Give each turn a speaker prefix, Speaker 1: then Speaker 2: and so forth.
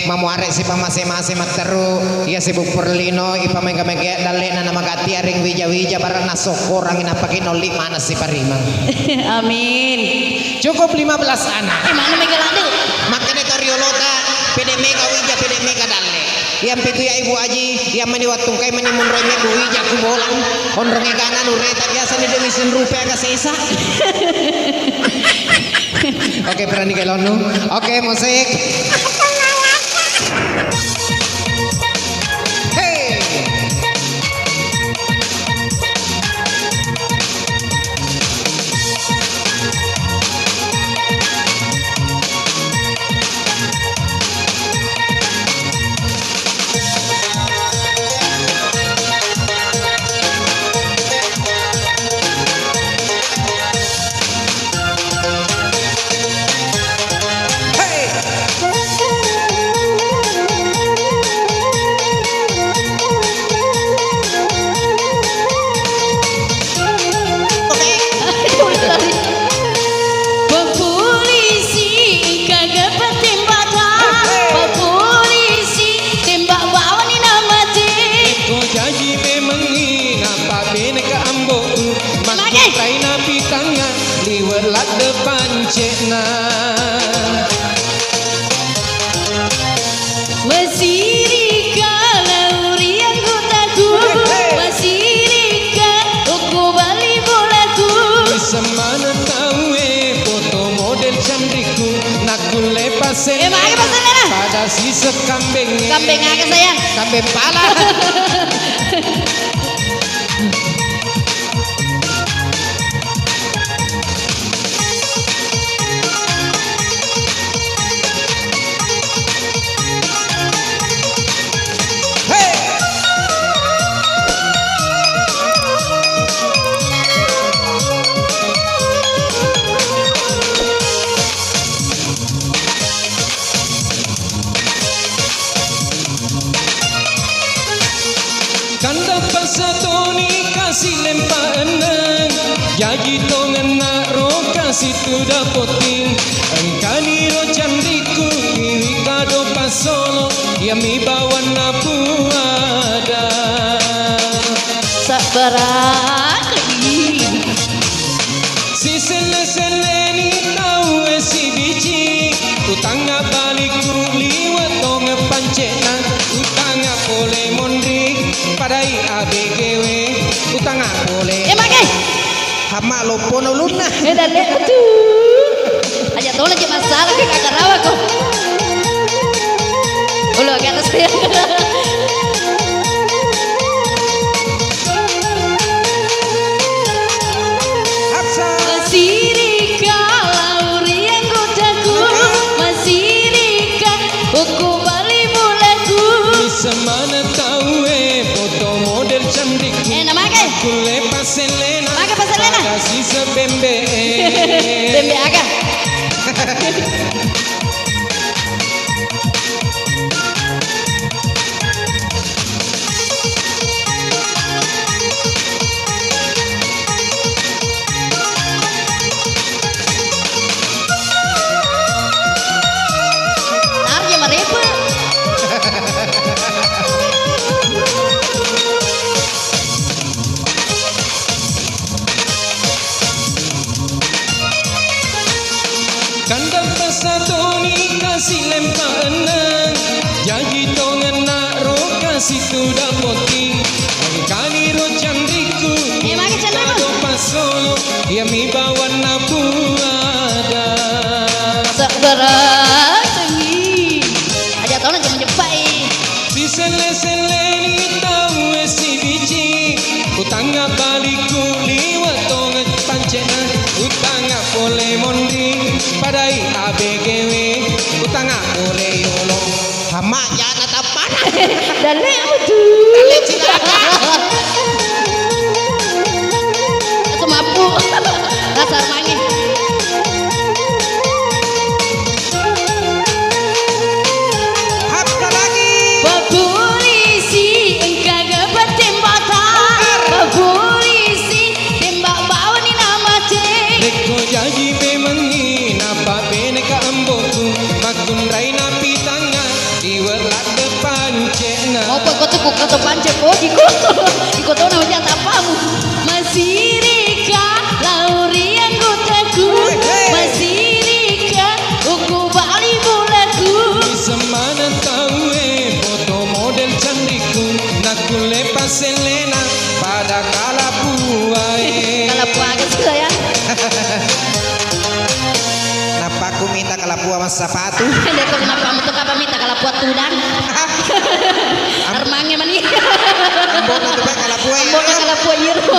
Speaker 1: mamu arek si pamase-mase materu iya si Bupurlino ipa mega-mega dalena nama gati aring wija-wija barang nasokor angin apa kinoli mana si parimang.
Speaker 2: Amin.
Speaker 1: Cukup 15 anak.
Speaker 2: Mana mega landu?
Speaker 1: Makanya toriolota pede mega wija pede mega dalle. Yang pitu ya ibu aji yang meni watung kai meni munronya bu wija ku bolang onronge kanan ureta biasa ni dewi sen rupiah ka sisa. Oke berani kelonu. Oke musik. Hey. Pada sisa kambing
Speaker 2: aja sayang.
Speaker 1: Kambing pala.
Speaker 3: Jadi tongan nak roka situ dapotin engkani ro candiku kiri kado pasolo yang mi bawa napu ada
Speaker 2: sabarak
Speaker 3: si sele-seleni tahu si biji utanga baliku liwat tonga pancena utanga pole mondri padai ABGW utanga pole
Speaker 1: hama lopono luna.
Speaker 2: Dan aduh. Aja tolong aja masalah ke kakak rawa kok. Ulu ke atas saya. Masirika lauri yang godaku, masirika buku bali mulaku.
Speaker 3: Bisa mana tahu foto model cantik.
Speaker 2: Namanya?
Speaker 3: Kule paselena. Kasih sebembe.
Speaker 2: Bembe aga. Narja maripa.
Speaker 3: Kandang pasatoni kasih lempanan jadi tongan nak ro kasih tu dapoti angkani ro candriku kado pasolo yang mi bawa napu ada
Speaker 2: Sakbarak tangi aja tau nak menjepai
Speaker 3: si sele-seleni tahu si biji utanga baliku liwat tongan pancena utanga pole mondi padai ABGW utanga pole yolo
Speaker 1: Hama jangan tapan.
Speaker 2: dale aduh
Speaker 1: Dale cilaka.
Speaker 2: aku mampu dasar mangin Aku kata pance koji ko. Iko to na hujat apamu. Masirika laurian gotaku. Masirika uku bali bulaku.
Speaker 3: Semana tahu foto model cantikku. Naku lepas Selena pada kalapuai.
Speaker 2: Kalau puaga sudah ya.
Speaker 1: Kenapa aku minta kalapua mas sepatu?
Speaker 2: Deko kenapa mutu kapa minta kalau puat tudang. Armange mani.
Speaker 1: Ambon itu pak kalapua ya.
Speaker 2: Ambon kalau puat yero.